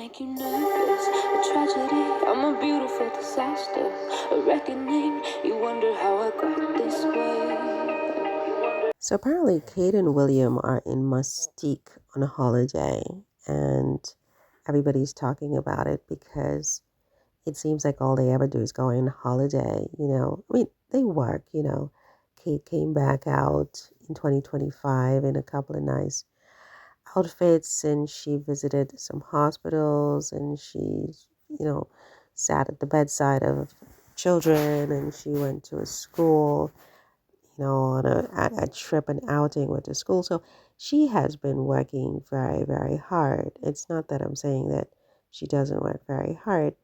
make you nervous. A tragedy, I'm a beautiful disaster. A reckoning, you wonder how I got this way. So apparently Kate and William are in Mustique on a holiday, and everybody's talking about it because it seems like all they ever do is go on holiday. I mean, they work. Kate came back out in 2025 in a couple of nice outfits, and she visited some hospitals, and she sat at the bedside of children, and she went to a school, on a trip, an outing with the school. So she has been working very, very hard. It's not that I'm saying that she doesn't work very hard.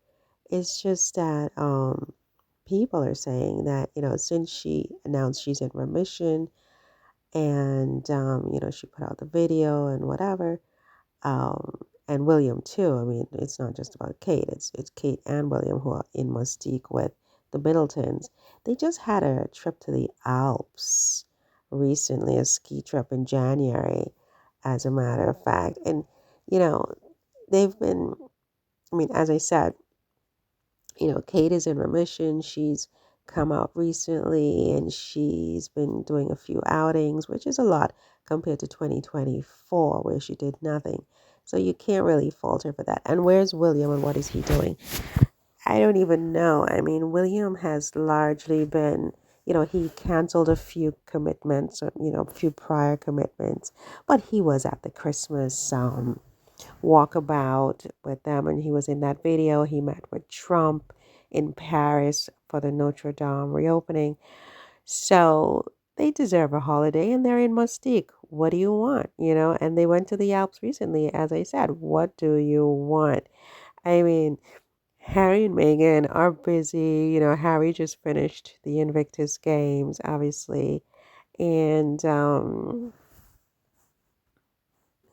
It's just that people are saying that, since she announced she's in remission and she put out the video and whatever, and William too. I mean, it's not just about Kate. It's Kate and William who are in Mustique with the Middletons. They just had a trip to the Alps recently, a ski trip in January, as a matter of fact. And you know, they've been. I mean, as I said, Kate is in remission. She's come out recently and she's been doing a few outings, which is a lot compared to 2024, where she did nothing. So you can't really fault her for that. And where's William and what is he doing? I don't even know. I mean, William has largely been, he canceled a few commitments, a few prior commitments, but he was at the Christmas walkabout with them, and he was in that video. He met with Trump in Paris for the Notre Dame reopening. So they deserve a holiday, and they're in Mustique. What do you want? And they went to the Alps recently, as I said. What do you want? I mean, Harry and Meghan are busy. Harry just finished the Invictus Games, obviously, and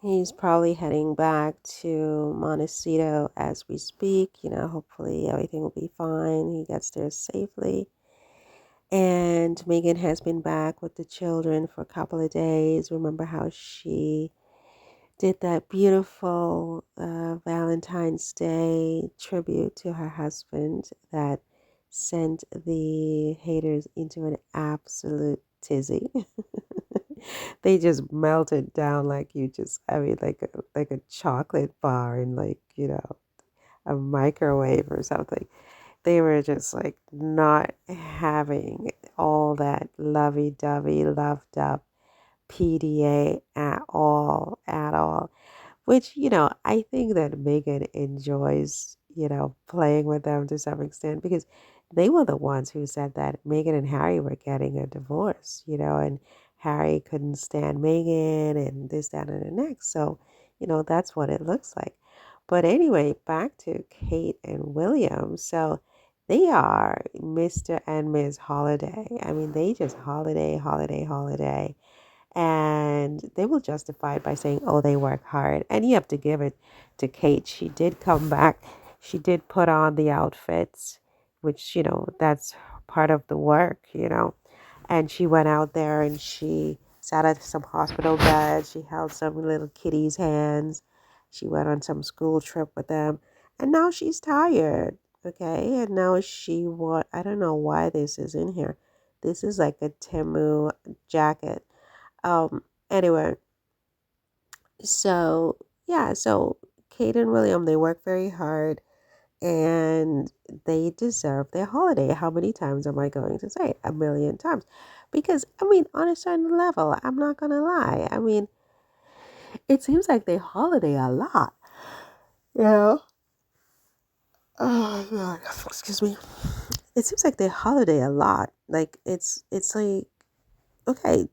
he's probably heading back to Montecito as we speak. Hopefully everything will be fine. He gets there safely. And Meghan has been back with the children for a couple of days. Remember how she did that beautiful Valentine's Day tribute to her husband that sent the haters into an absolute tizzy. They just melted down like a chocolate bar in a microwave or something. They were just like not having all that lovey-dovey, loved up PDA at all. Which, I think that Megan enjoys, playing with them to some extent because they were the ones who said that Meghan and Harry were getting a divorce, and Harry couldn't stand Meghan and this, that, and the next. So, that's what it looks like. But anyway, back to Kate and William. So they are Mr. and Ms. Holiday. I mean, they just holiday, holiday, holiday. And they will justify it by saying, oh, they work hard. And you have to give it to Kate. She did come back. She did put on the outfits, which, that's part of the work. And she went out there and she sat at some hospital bed. She held some little kitties' hands. She went on some school trip with them. And now she's tired. Okay. And now I don't know why this is in here. This is like a Temu jacket. Anyway, so yeah, so Kate and William, they work very hard and they deserve their holiday. How many times am I going to say it? A million times. Because, I mean, on a certain level, I'm not going to lie. I mean, it seems like they holiday a lot. You know? Oh, God. Excuse me. It seems like they holiday a lot. Like, it's like, okay,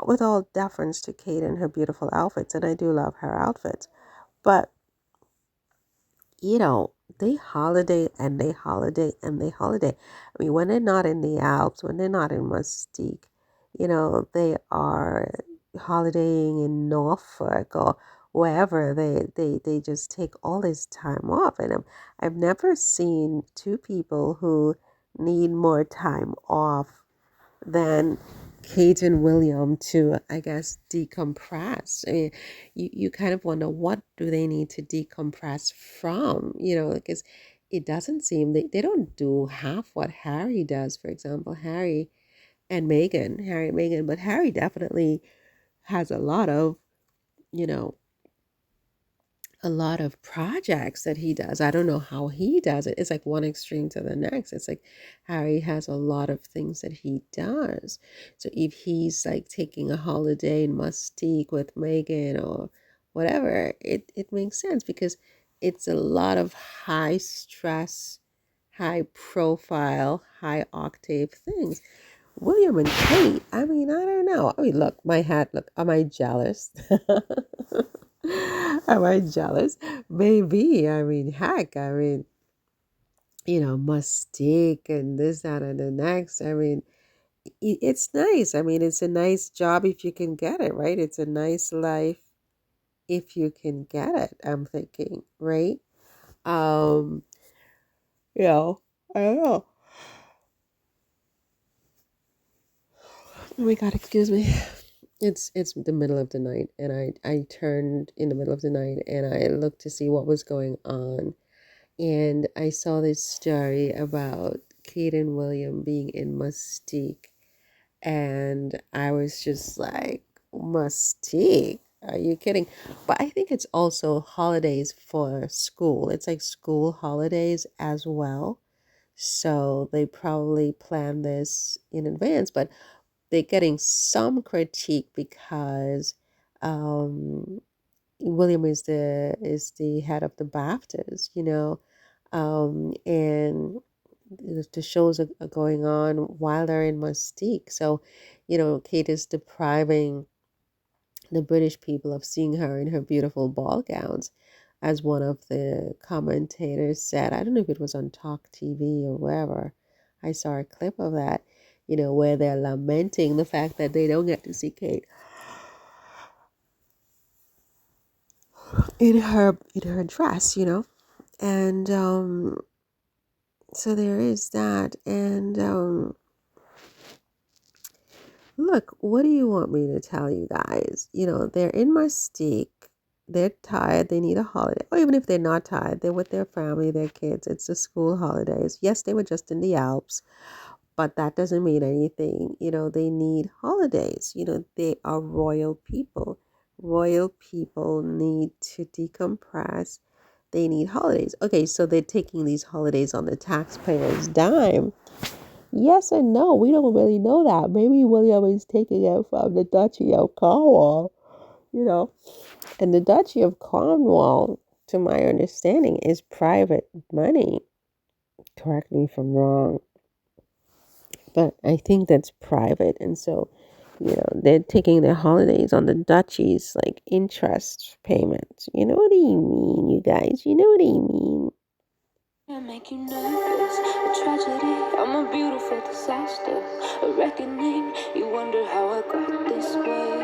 with all deference to Kate and her beautiful outfits, and I do love her outfits, but they holiday and they holiday and they holiday. I mean, when they're not in the Alps, when they're not in Mustique, they are holidaying in Norfolk or wherever. They just take all this time off, and I've never seen two people who need more time off than Kate and William to, I guess, decompress. I mean, you kind of wonder what do they need to decompress from, because it doesn't seem they don't do half what Harry does, for example, Harry and Meghan, but Harry definitely has you know, a lot of projects that he does. I don't know how he does it. It's like one extreme to the next. It's like Harry has a lot of things that he does. So if he's like taking a holiday in Mustique with Megan or whatever, it makes sense because it's a lot of high stress, high profile, high octave things. William and Kate, I mean, I don't know. I mean, look, my hat, look, am I jealous? Am I jealous? Maybe. I mean, heck, I mean, Mustique and this, that, and the next. I mean, it's nice. I mean, it's a nice job if you can get it, right? It's a nice life if you can get it, I'm thinking, right? Um, you know, I don't know. Oh my God, excuse me. It's the middle of the night, and I turned in the middle of the night and I looked to see what was going on, and I saw this story about Kate and William being in Mustique, and I was just like, Mustique? Are you kidding? But I think it's also holidays for school. It's like school holidays as well. So they probably plan this in advance, but they're getting some critique because um, William is the head of the BAFTAs, and the shows are going on while they're in Mustique. So, Kate is depriving the British people of seeing her in her beautiful ball gowns, as one of the commentators said. I don't know if it was on Talk TV or wherever. I saw a clip of that, where they're lamenting the fact that they don't get to see Kate in her dress, and so there is that. And look, what do you want me to tell you guys? They're in Mystique. They're tired. They need a holiday. Or even if they're not tired, they're with their family, their kids. It's the school holidays. Yes, they were just in the Alps, but that doesn't mean anything. They need holidays. They are royal people. Royal people need to decompress. They need holidays. Okay, so they're taking these holidays on the taxpayer's dime. Yes and no. We don't really know that. Maybe William is taking it from the Duchy of Cornwall, you know. And the Duchy of Cornwall, to my understanding, is private money. Correct me if I'm wrong. But I think that's private. And so, they're taking their holidays on the duchy's like interest payments. You know what I mean, you guys? You know what I mean? I make you nervous, a tragedy, I'm a beautiful disaster, a reckoning, you wonder how I got this way.